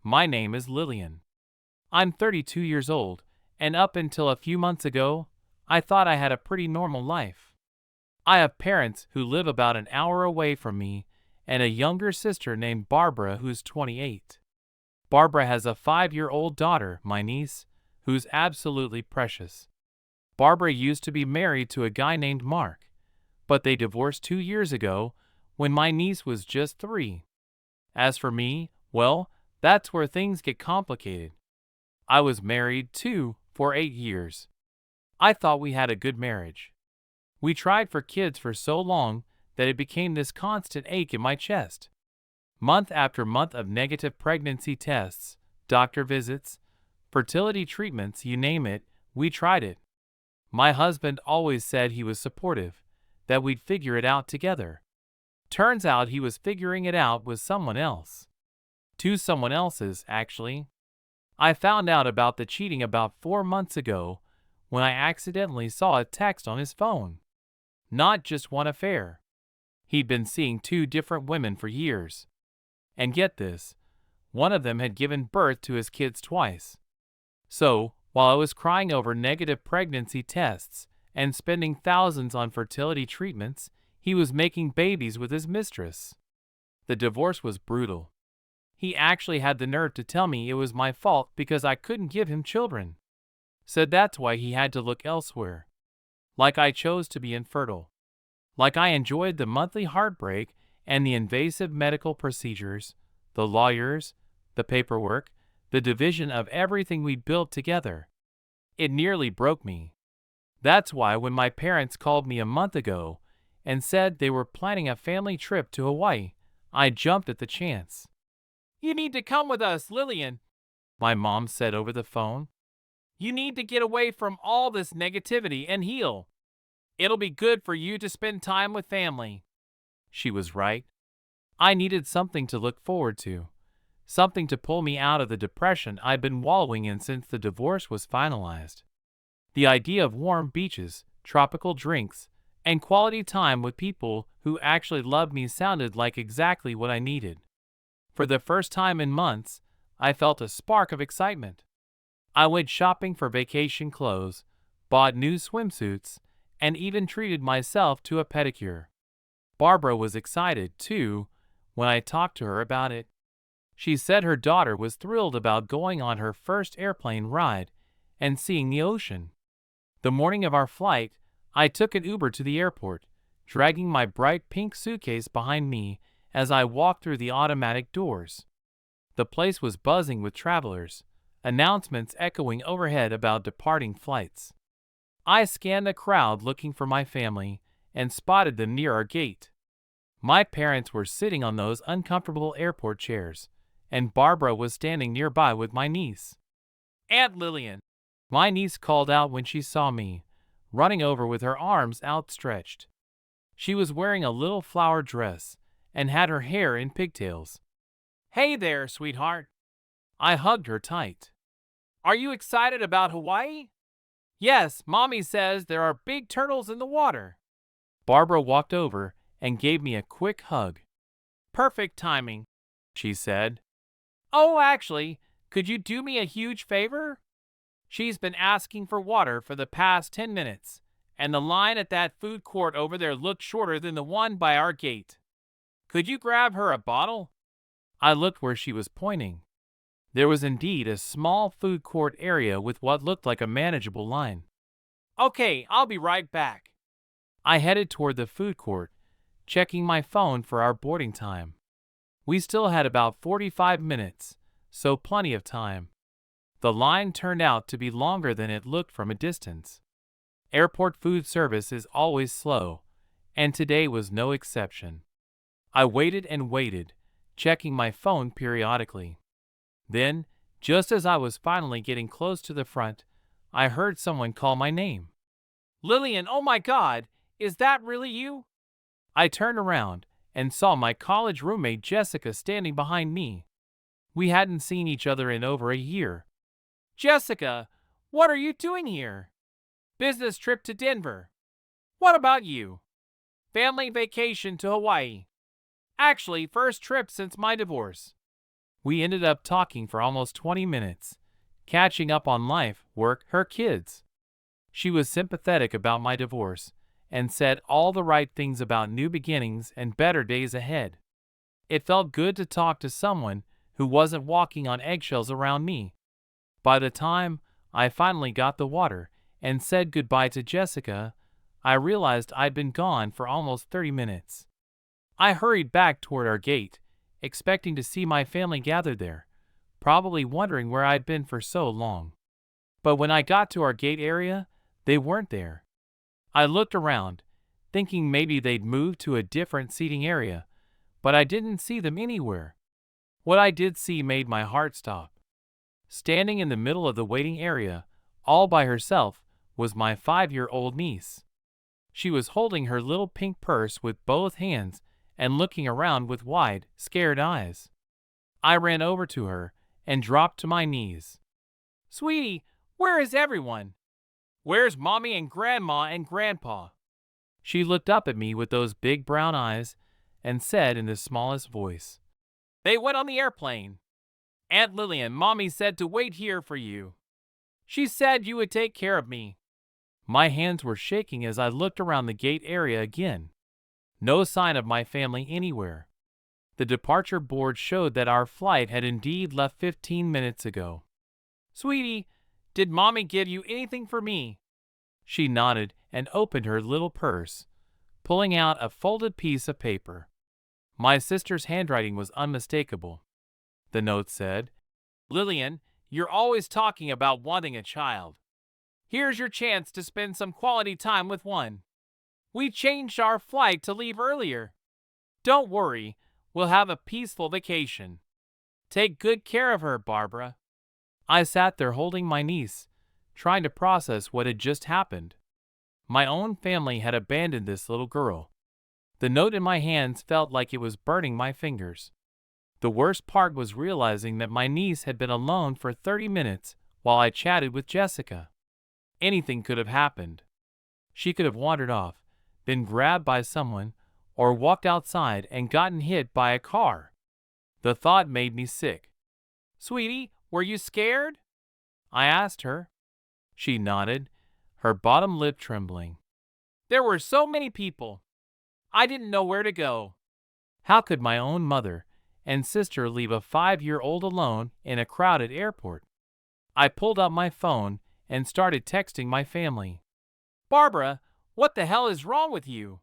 My name is Lillian. I'm 32 years old, and up until a few months ago, I thought I had a pretty normal life. I have parents who live about an hour away from me and a younger sister named Barbara who's 28. Barbara has a 5-year-old daughter, my niece, who's absolutely precious. Barbara used to be married to a guy named Mark, but they divorced 2 years ago when my niece was just 3. As for me, well, that's where things get complicated. I was married, too, for 8 years. I thought we had a good marriage. We tried for kids for so long that it became this constant ache in my chest. Month after month of negative pregnancy tests, doctor visits, fertility treatments, you name it, we tried it. My husband always said he was supportive, that we'd figure it out together. Turns out he was figuring it out with someone else. 2 someone else's, actually. I found out about the cheating about 4 months ago when I accidentally saw a text on his phone. Not just one affair. He'd been seeing 2 different women for years. And get this, one of them had given birth to his kids twice. So, while I was crying over negative pregnancy tests and spending thousands on fertility treatments, he was making babies with his mistress. The divorce was brutal. He actually had the nerve to tell me it was my fault because I couldn't give him children. Said that's why he had to look elsewhere. Like I chose to be infertile. Like I enjoyed the monthly heartbreak and the invasive medical procedures, the lawyers, the paperwork, the division of everything we built together. It nearly broke me. That's why when my parents called me a month ago and said they were planning a family trip to Hawaii, I jumped at the chance. "You need to come with us, Lillian," my mom said over the phone. "You need to get away from all this negativity and heal. It'll be good for you to spend time with family." She was right. I needed something to look forward to, something to pull me out of the depression I'd been wallowing in since the divorce was finalized. The idea of warm beaches, tropical drinks, and quality time with people who actually loved me sounded like exactly what I needed. For the first time in months, I felt a spark of excitement. I went shopping for vacation clothes, bought new swimsuits, and even treated myself to a pedicure. Barbara was excited, too, when I talked to her about it. She said her daughter was thrilled about going on her first airplane ride and seeing the ocean. The morning of our flight, I took an Uber to the airport, dragging my bright pink suitcase behind me as I walked through the automatic doors. The place was buzzing with travelers, announcements echoing overhead about departing flights. I scanned the crowd looking for my family and spotted them near our gate. My parents were sitting on those uncomfortable airport chairs, and Barbara was standing nearby with my niece. "Aunt Lillian," my niece called out when she saw me, running over with her arms outstretched. She was wearing a little flower dress and had her hair in pigtails. "Hey there, sweetheart." I hugged her tight. "Are you excited about Hawaii?" "Yes, Mommy says there are big turtles in the water." Barbara walked over and gave me a quick hug. "Perfect timing," she said. "Oh, actually, could you do me a huge favor? She's been asking for water for the past 10 minutes, and the line at that food court over there looked shorter than the one by our gate. Could you grab her a bottle?" I looked where she was pointing. There was indeed a small food court area with what looked like a manageable line. "Okay, I'll be right back." I headed toward the food court, checking my phone for our boarding time. We still had about 45 minutes, so plenty of time. The line turned out to be longer than it looked from a distance. Airport food service is always slow, and today was no exception. I waited and waited, checking my phone periodically. Then, just as I was finally getting close to the front, I heard someone call my name. "Lillian, oh my God, is that really you?" I turned around and saw my college roommate Jessica standing behind me. We hadn't seen each other in over a year. "Jessica, what are you doing here?" "Business trip to Denver." "What about you?" "Family vacation to Hawaii." "Actually, first trip since my divorce." We ended up talking for almost 20 minutes, catching up on life, work, her kids. She was sympathetic about my divorce and said all the right things about new beginnings and better days ahead. It felt good to talk to someone who wasn't walking on eggshells around me. By the time I finally got the water and said goodbye to Jessica, I realized I'd been gone for almost 30 minutes. I hurried back toward our gate, expecting to see my family gathered there, probably wondering where I'd been for so long. But when I got to our gate area, they weren't there. I looked around, thinking maybe they'd moved to a different seating area, but I didn't see them anywhere. What I did see made my heart stop. Standing in the middle of the waiting area, all by herself, was my 5-year-old niece. She was holding her little pink purse with both hands and looking around with wide, scared eyes. I ran over to her and dropped to my knees. "Sweetie, where is everyone? Where's Mommy and Grandma and Grandpa?" She looked up at me with those big brown eyes and said in the smallest voice, "They went on the airplane. Aunt Lillian, Mommy said to wait here for you. She said you would take care of me." My hands were shaking as I looked around the gate area again. No sign of my family anywhere. The departure board showed that our flight had indeed left 15 minutes ago. "Sweetie, did Mommy give you anything for me?" She nodded and opened her little purse, pulling out a folded piece of paper. My sister's handwriting was unmistakable. The note said, "Lillian, you're always talking about wanting a child. Here's your chance to spend some quality time with one. We changed our flight to leave earlier. Don't worry, we'll have a peaceful vacation. Take good care of her, Barbara." I sat there holding my niece, trying to process what had just happened. My own family had abandoned this little girl. The note in my hands felt like it was burning my fingers. The worst part was realizing that my niece had been alone for 30 minutes while I chatted with Jessica. Anything could have happened. She could have wandered off, been grabbed by someone, or walked outside and gotten hit by a car. The thought made me sick. "Sweetie, were you scared?" I asked her. She nodded, her bottom lip trembling. "There were so many people. I didn't know where to go." How could my own mother and sister leave a 5-year-old alone in a crowded airport? I pulled up my phone and started texting my family. "Barbara, what the hell is wrong with you?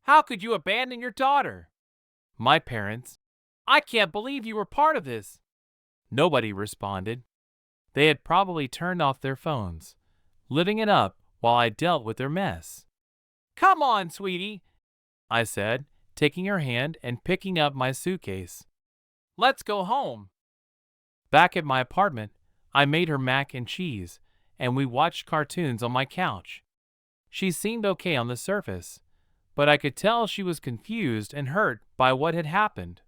How could you abandon your daughter?" My parents, "I can't believe you were part of this." Nobody responded. They had probably turned off their phones, living it up while I dealt with their mess. "Come on, sweetie," I said, taking her hand and picking up my suitcase. "Let's go home." Back at my apartment, I made her mac and cheese, and we watched cartoons on my couch. She seemed okay on the surface, but I could tell she was confused and hurt by what had happened.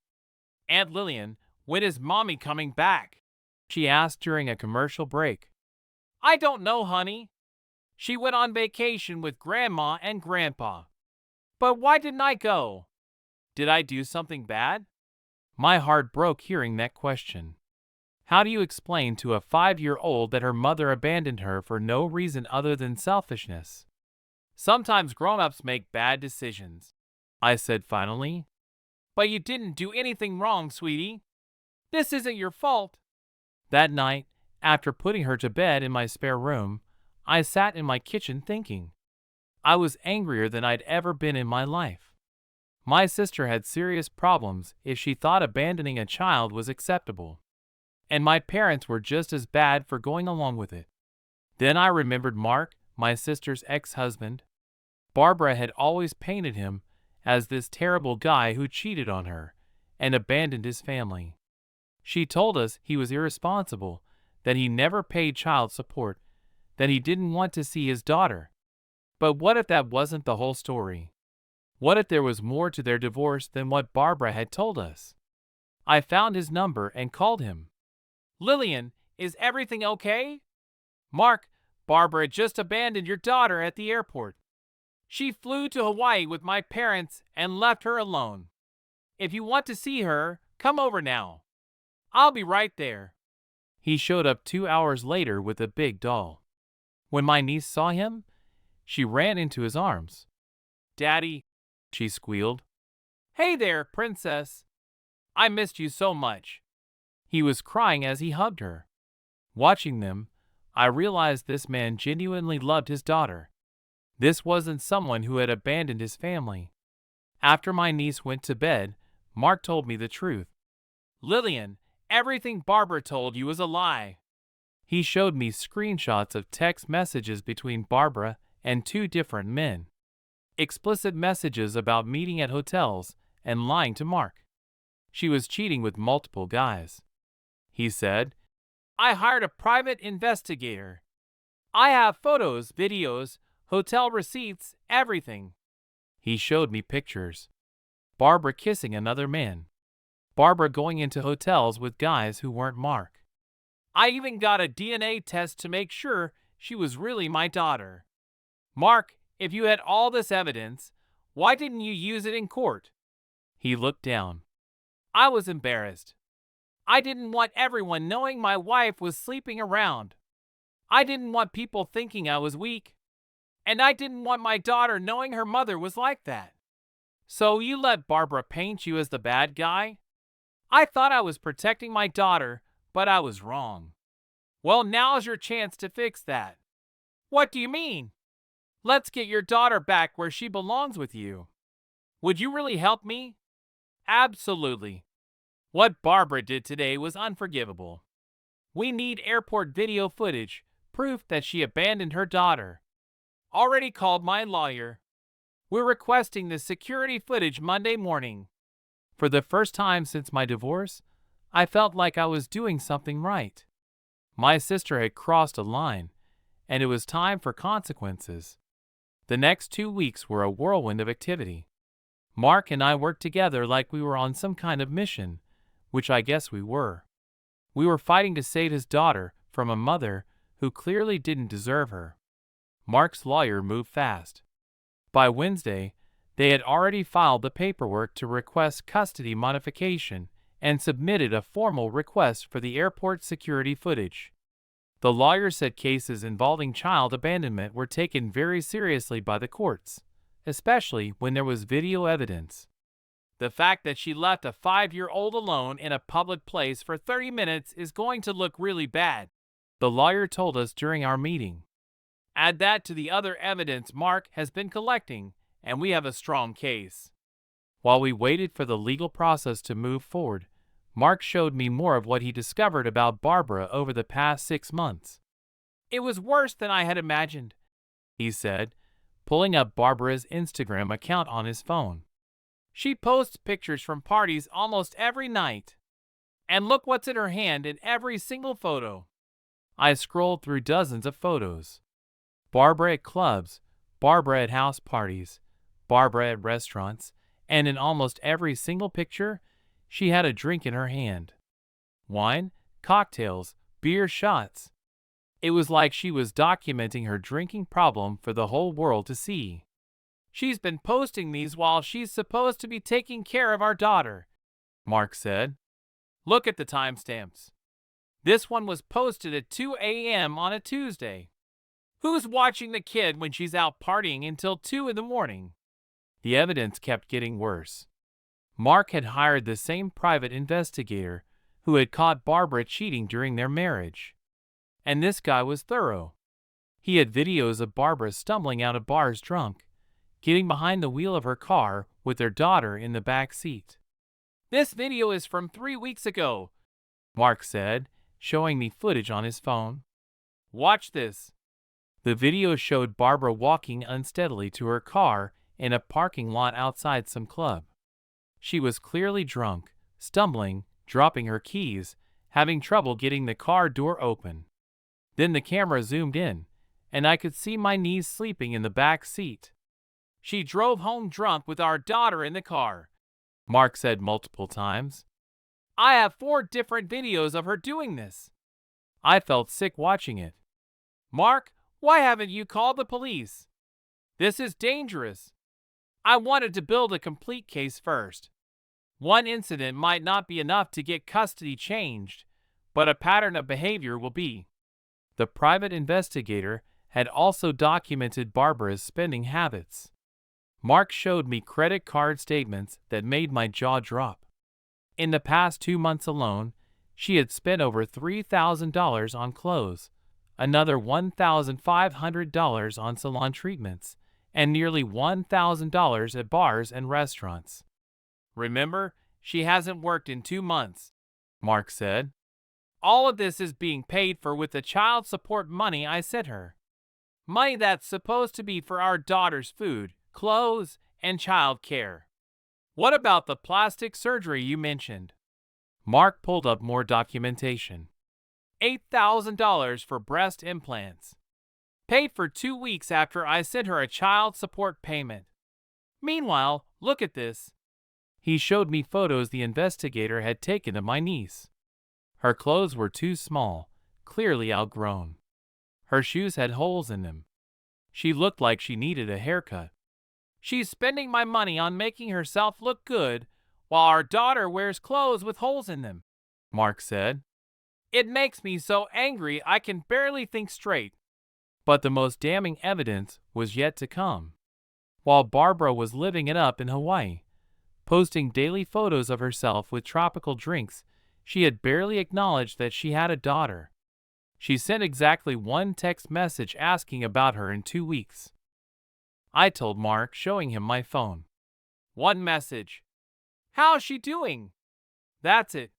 "Aunt Lillian, when is Mommy coming back?" she asked during a commercial break. "I don't know, honey. She went on vacation with Grandma and Grandpa. But why didn't I go? Did I do something bad?" My heart broke hearing that question. How do you explain to a 5-year-old that her mother abandoned her for no reason other than selfishness? "Sometimes grown-ups make bad decisions," I said finally. "But you didn't do anything wrong, sweetie. This isn't your fault." That night, after putting her to bed in my spare room, I sat in my kitchen thinking. I was angrier than I'd ever been in my life. My sister had serious problems if she thought abandoning a child was acceptable. And my parents were just as bad for going along with it. Then I remembered Mark, my sister's ex-husband. Barbara had always painted him as this terrible guy who cheated on her and abandoned his family. She told us he was irresponsible, that he never paid child support, that he didn't want to see his daughter. But what if that wasn't the whole story? What if there was more to their divorce than what Barbara had told us? I found his number and called him. "Lillian, is everything okay? Mark, Barbara just abandoned your daughter at the airport. She flew to Hawaii with my parents and left her alone. If you want to see her, come over now." I'll be right there. He showed up 2 hours later with a big doll. When my niece saw him, she ran into his arms. Daddy, she squealed. Hey there, princess. I missed you so much. He was crying as he hugged her. Watching them, I realized this man genuinely loved his daughter. This wasn't someone who had abandoned his family. After my niece went to bed, Mark told me the truth. Lillian, everything Barbara told you is a lie. He showed me screenshots of text messages between Barbara and two different men. Explicit messages about meeting at hotels and lying to Mark. She was cheating with multiple guys. He said, I hired a private investigator. I have photos, videos, hotel receipts, everything. He showed me pictures. Barbara kissing another man. Barbara going into hotels with guys who weren't Mark. I even got a DNA test to make sure she was really my daughter. Mark, if you had all this evidence, why didn't you use it in court? He looked down. I was embarrassed. I didn't want everyone knowing my wife was sleeping around. I didn't want people thinking I was weak. And I didn't want my daughter knowing her mother was like that. So you let Barbara paint you as the bad guy? I thought I was protecting my daughter, but I was wrong. Well, now's your chance to fix that. What do you mean? Let's get your daughter back where she belongs with you. Would you really help me? Absolutely. What Barbara did today was unforgivable. We need airport video footage, proof that she abandoned her daughter. Already called my lawyer. We're requesting the security footage Monday morning. For the first time since my divorce, I felt like I was doing something right. My sister had crossed a line, and it was time for consequences. The next 2 weeks were a whirlwind of activity. Mark and I worked together like we were on some kind of mission, which I guess we were. We were fighting to save his daughter from a mother who clearly didn't deserve her. Mark's lawyer moved fast. By Wednesday, they had already filed the paperwork to request custody modification and submitted a formal request for the airport security footage. The lawyer said cases involving child abandonment were taken very seriously by the courts, especially when there was video evidence. The fact that she left a 5-year-old alone in a public place for 30 minutes is going to look really bad, the lawyer told us during our meeting. Add that to the other evidence Mark has been collecting, and we have a strong case. While we waited for the legal process to move forward, Mark showed me more of what he discovered about Barbara over the past 6 months. It was worse than I had imagined, he said, pulling up Barbara's Instagram account on his phone. She posts pictures from parties almost every night. And look what's in her hand in every single photo. I scrolled through dozens of photos. Barbara at clubs, Barbara at house parties, Barbara at restaurants, and in almost every single picture, she had a drink in her hand. Wine, cocktails, beer shots. It was like she was documenting her drinking problem for the whole world to see. She's been posting these while she's supposed to be taking care of our daughter, Mark said. Look at the timestamps. This one was posted at 2 a.m. on a Tuesday. Who's watching the kid when she's out partying until 2 in the morning? The evidence kept getting worse. Mark had hired the same private investigator who had caught Barbara cheating during their marriage. And this guy was thorough. He had videos of Barbara stumbling out of bars drunk, getting behind the wheel of her car with their daughter in the back seat. This video is from 3 weeks ago, Mark said, showing me footage on his phone. Watch this. The video showed Barbara walking unsteadily to her car in a parking lot outside some club. She was clearly drunk, stumbling, dropping her keys, having trouble getting the car door open. Then the camera zoomed in, and I could see my niece sleeping in the back seat. She drove home drunk with our daughter in the car, Mark said multiple times. I have 4 different videos of her doing this. I felt sick watching it. Mark, why haven't you called the police? This is dangerous. I wanted to build a complete case first. One incident might not be enough to get custody changed, but a pattern of behavior will be. The private investigator had also documented Barbara's spending habits. Mark showed me credit card statements that made my jaw drop. In the past 2 months alone, she had spent over $3,000 on clothes, another $1,500 on salon treatments, and nearly $1,000 at bars and restaurants. Remember, she hasn't worked in 2 months, Mark said. All of this is being paid for with the child support money I sent her. Money that's supposed to be for our daughter's food, clothes, and child care. What about the plastic surgery you mentioned? Mark pulled up more documentation. $8,000 for breast implants. Paid for 2 weeks after I sent her a child support payment. Meanwhile, look at this. He showed me photos the investigator had taken of my niece. Her clothes were too small, clearly outgrown. Her shoes had holes in them. She looked like she needed a haircut. She's spending my money on making herself look good, while our daughter wears clothes with holes in them, Mark said. It makes me so angry I can barely think straight. But the most damning evidence was yet to come. While Barbara was living it up in Hawaii, posting daily photos of herself with tropical drinks, she had barely acknowledged that she had a daughter. She sent exactly one text message asking about her in 2 weeks. I told Mark, showing him my phone. One message. How's she doing? That's it.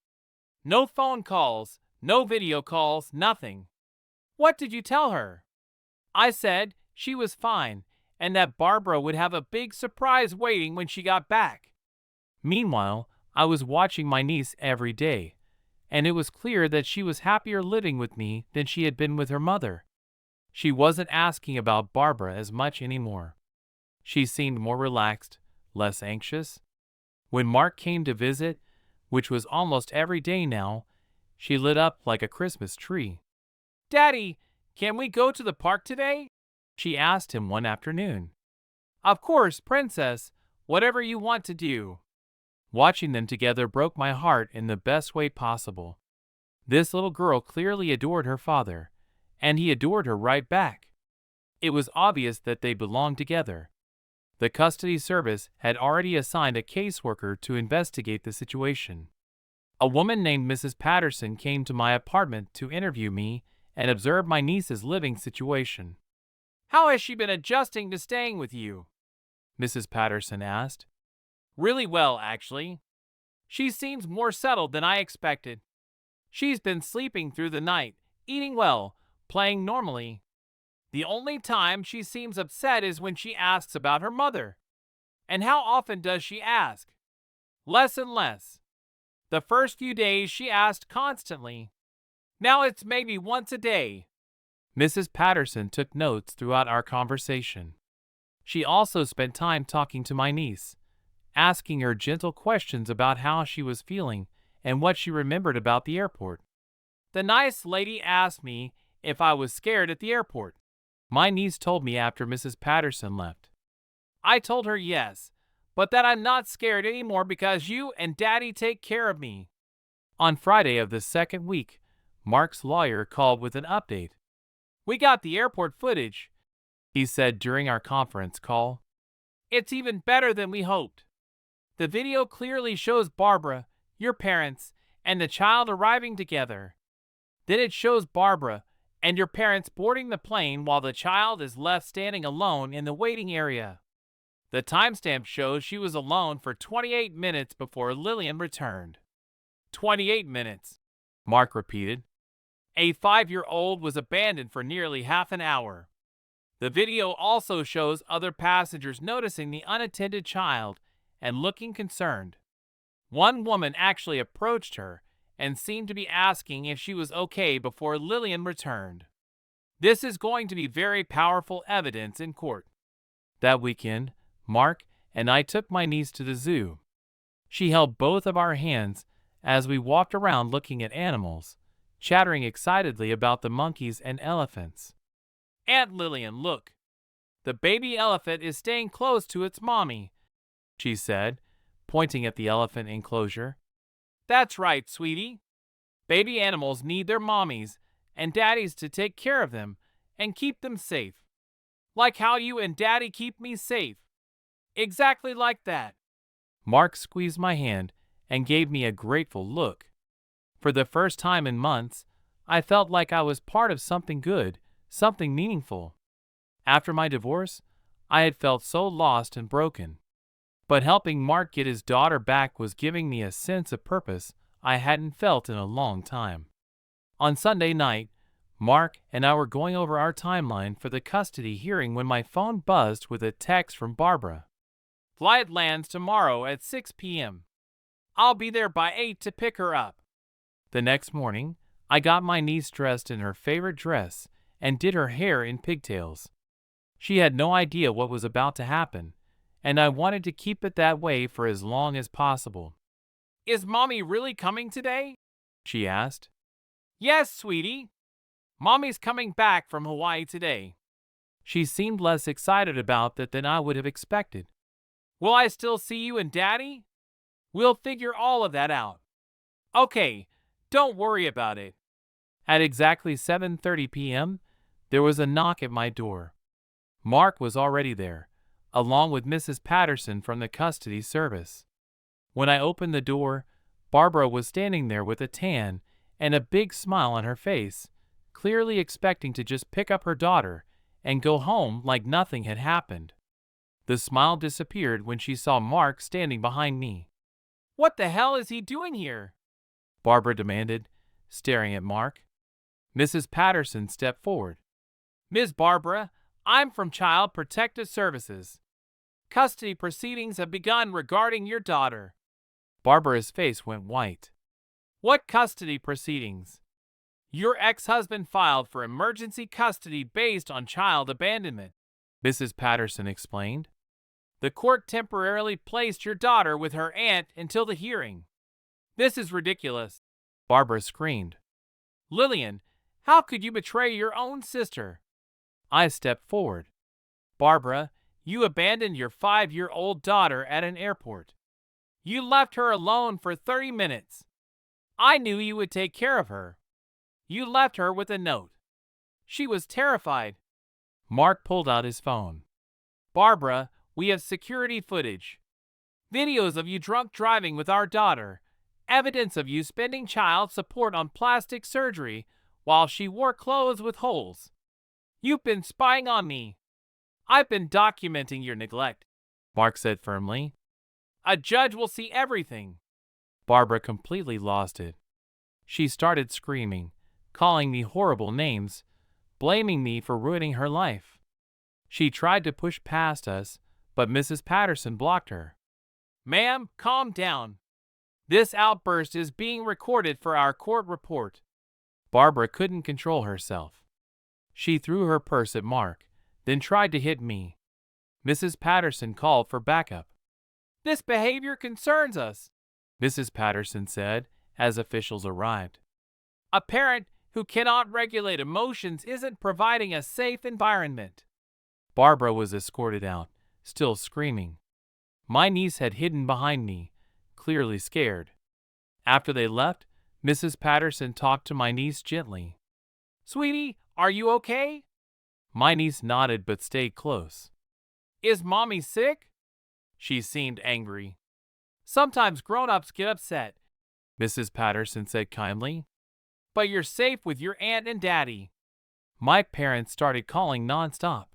No phone calls, no video calls, nothing. What did you tell her? I said she was fine and that Barbara would have a big surprise waiting when she got back. Meanwhile, I was watching my niece every day, and it was clear that she was happier living with me than she had been with her mother. She wasn't asking about Barbara as much anymore. She seemed more relaxed, less anxious. When Mark came to visit, which was almost every day now, she lit up like a Christmas tree. Daddy, can we go to the park today? She asked him one afternoon. Of course, Princess, whatever you want to do. Watching them together broke my heart in the best way possible. This little girl clearly adored her father, and he adored her right back. It was obvious that they belonged together. The custody service had already assigned a caseworker to investigate the situation. A woman named Mrs. Patterson came to my apartment to interview me and observe my niece's living situation. How has she been adjusting to staying with you? Mrs. Patterson asked. Really well, actually. She seems more settled than I expected. She's been sleeping through the night, eating well, playing normally. The only time she seems upset is when she asks about her mother. And how often does she ask? Less and less. The first few days she asked constantly. Now it's maybe once a day. Mrs. Patterson took notes throughout our conversation. She also spent time talking to my niece, asking her gentle questions about how she was feeling and what she remembered about the airport. The nice lady asked me if I was scared at the airport. My niece told me after Mrs. Patterson left. I told her yes, but that I'm not scared anymore because you and Daddy take care of me. On Friday of the second week, Mark's lawyer called with an update. We got the airport footage, he said during our conference call. It's even better than we hoped. The video clearly shows Barbara, your parents, and the child arriving together. Then it shows Barbara and your parents boarding the plane while the child is left standing alone in the waiting area. The timestamp shows she was alone for 28 minutes before Lillian returned. 28 minutes, Mark repeated. A 5-year-old was abandoned for nearly half an hour. The video also shows other passengers noticing the unattended child and looking concerned. One woman actually approached her and seemed to be asking if she was okay before Lillian returned. This is going to be very powerful evidence in court. That weekend, Mark and I took my niece to the zoo. She held both of our hands as we walked around looking at animals, chattering excitedly about the monkeys and elephants. Aunt Lillian, look. The baby elephant is staying close to its mommy, she said, pointing at the elephant enclosure. That's right, sweetie. Baby animals need their mommies and daddies to take care of them and keep them safe. Like how you and daddy keep me safe. Exactly like that. Mark squeezed my hand and gave me a grateful look. For the first time in months, I felt like I was part of something good, something meaningful. After my divorce, I had felt so lost and broken. But helping Mark get his daughter back was giving me a sense of purpose I hadn't felt in a long time. On Sunday night, Mark and I were going over our timeline for the custody hearing when my phone buzzed with a text from Barbara. Flight lands tomorrow at 6 p.m. I'll be there by 8 to pick her up. The next morning, I got my niece dressed in her favorite dress and did her hair in pigtails. She had no idea what was about to happen, and I wanted to keep it that way for as long as possible. Is Mommy really coming today? She asked. Yes, sweetie. Mommy's coming back from Hawaii today. She seemed less excited about that than I would have expected. Will I still see you and Daddy? We'll figure all of that out. Okay, don't worry about it. At exactly 7:30 p.m., there was a knock at my door. Mark was already there, along with Mrs. Patterson from the custody service. When I opened the door, Barbara was standing there with a tan and a big smile on her face, clearly expecting to just pick up her daughter and go home like nothing had happened. The smile disappeared when she saw Mark standing behind me. What the hell is he doing here? Barbara demanded, staring at Mark. Mrs. Patterson stepped forward. Ms. Barbara, I'm from Child Protective Services. Custody proceedings have begun regarding your daughter. Barbara's face went white. What custody proceedings? Your ex-husband filed for emergency custody based on child abandonment, Mrs. Patterson explained. The court temporarily placed your daughter with her aunt until the hearing. This is ridiculous, Barbara screamed. Lillian, how could you betray your own sister? I stepped forward. Barbara, you abandoned your 5-year-old daughter at an airport. You left her alone for 30 minutes. I knew you would take care of her. You left her with a note. She was terrified. Mark pulled out his phone. Barbara, we have security footage. Videos of you drunk driving with our daughter. Evidence of you spending child support on plastic surgery while she wore clothes with holes. You've been spying on me. I've been documenting your neglect, Mark said firmly. A judge will see everything. Barbara completely lost it. She started screaming, calling me horrible names, blaming me for ruining her life. She tried to push past us, but Mrs. Patterson blocked her. Ma'am, calm down. This outburst is being recorded for our court report. Barbara couldn't control herself. She threw her purse at Mark, then tried to hit me. Mrs. Patterson called for backup. This behavior concerns us, Mrs. Patterson said as officials arrived. A parent who cannot regulate emotions isn't providing a safe environment. Barbara was escorted out, still screaming. My niece had hidden behind me, clearly scared. After they left, Mrs. Patterson talked to my niece gently. Sweetie, are you okay? My niece nodded but stayed close. Is Mommy sick? She seemed angry. Sometimes grown-ups get upset, Mrs. Patterson said kindly. But you're safe with your aunt and daddy. My parents started calling nonstop.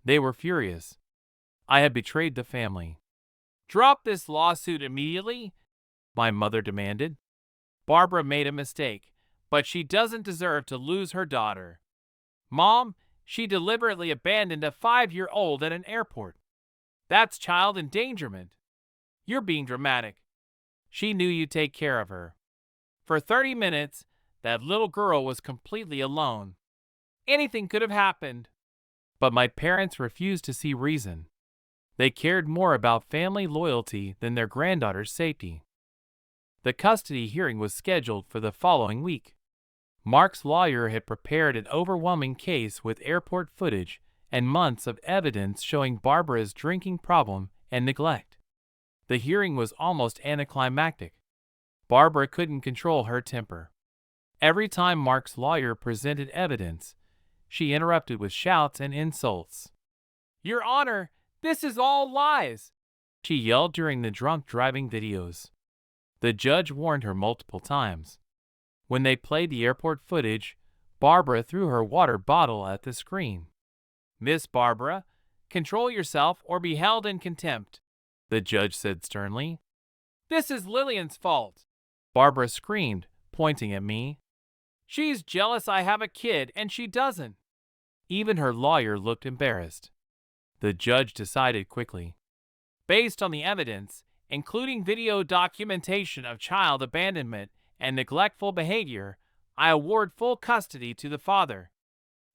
They were furious. I had betrayed the family. Drop this lawsuit immediately, my mother demanded. Barbara made a mistake, but she doesn't deserve to lose her daughter. Mom, she deliberately abandoned a 5-year-old at an airport. That's child endangerment. You're being dramatic. She knew you'd take care of her. For 30 minutes, that little girl was completely alone. Anything could have happened. But my parents refused to see reason. They cared more about family loyalty than their granddaughter's safety. The custody hearing was scheduled for the following week. Mark's lawyer had prepared an overwhelming case with airport footage and months of evidence showing Barbara's drinking problem and neglect. The hearing was almost anticlimactic. Barbara couldn't control her temper. Every time Mark's lawyer presented evidence, she interrupted with shouts and insults. "Your Honor, this is all lies!" she yelled during the drunk driving videos. The judge warned her multiple times. When they played the airport footage, Barbara threw her water bottle at the screen. "Miss Barbara, control yourself or be held in contempt," the judge said sternly. "This is Lillian's fault," Barbara screamed, pointing at me. "She's jealous I have a kid and she doesn't." Even her lawyer looked embarrassed. The judge decided quickly. "Based on the evidence, including video documentation of child abandonment and neglectful behavior, I award full custody to the father.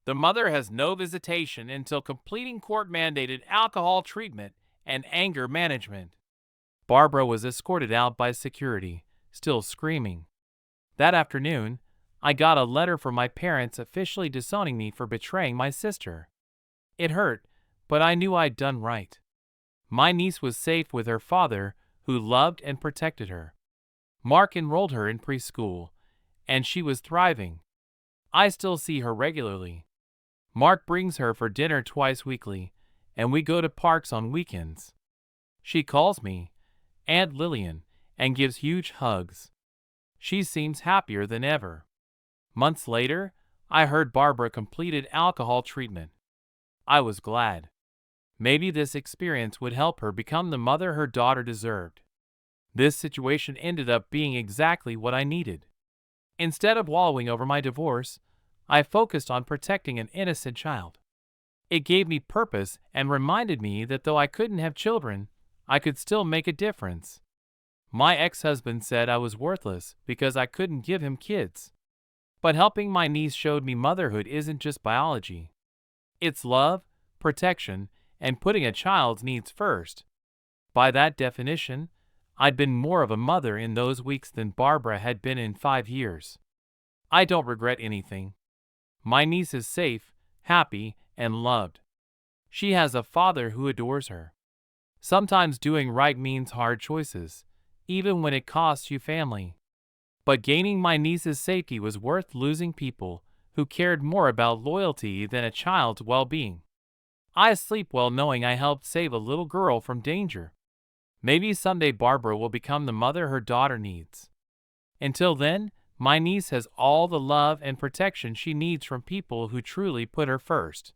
The mother has no visitation until completing court-mandated alcohol treatment and anger management." Barbara was escorted out by security, still screaming. That afternoon, I got a letter from my parents officially disowning me for betraying my sister. It hurt, but I knew I'd done right. My niece was safe with her father, who loved and protected her. Mark enrolled her in preschool, and she was thriving. I still see her regularly. Mark brings her for dinner twice weekly, and we go to parks on weekends. She calls me Aunt Lillian and gives huge hugs. She seems happier than ever. Months later, I heard Barbara completed alcohol treatment. I was glad. Maybe this experience would help her become the mother her daughter deserved. This situation ended up being exactly what I needed. Instead of wallowing over my divorce, I focused on protecting an innocent child. It gave me purpose and reminded me that though I couldn't have children, I could still make a difference. My ex-husband said I was worthless because I couldn't give him kids. But helping my niece showed me motherhood isn't just biology. It's love, protection, and putting a child's needs first. By that definition, I'd been more of a mother in those weeks than Barbara had been in 5 years. I don't regret anything. My niece is safe, happy, and loved. She has a father who adores her. Sometimes doing right means hard choices, even when it costs you family. But gaining my niece's safety was worth losing people who cared more about loyalty than a child's well-being. I sleep well knowing I helped save a little girl from danger. Maybe someday Barbara will become the mother her daughter needs. Until then, my niece has all the love and protection she needs from people who truly put her first.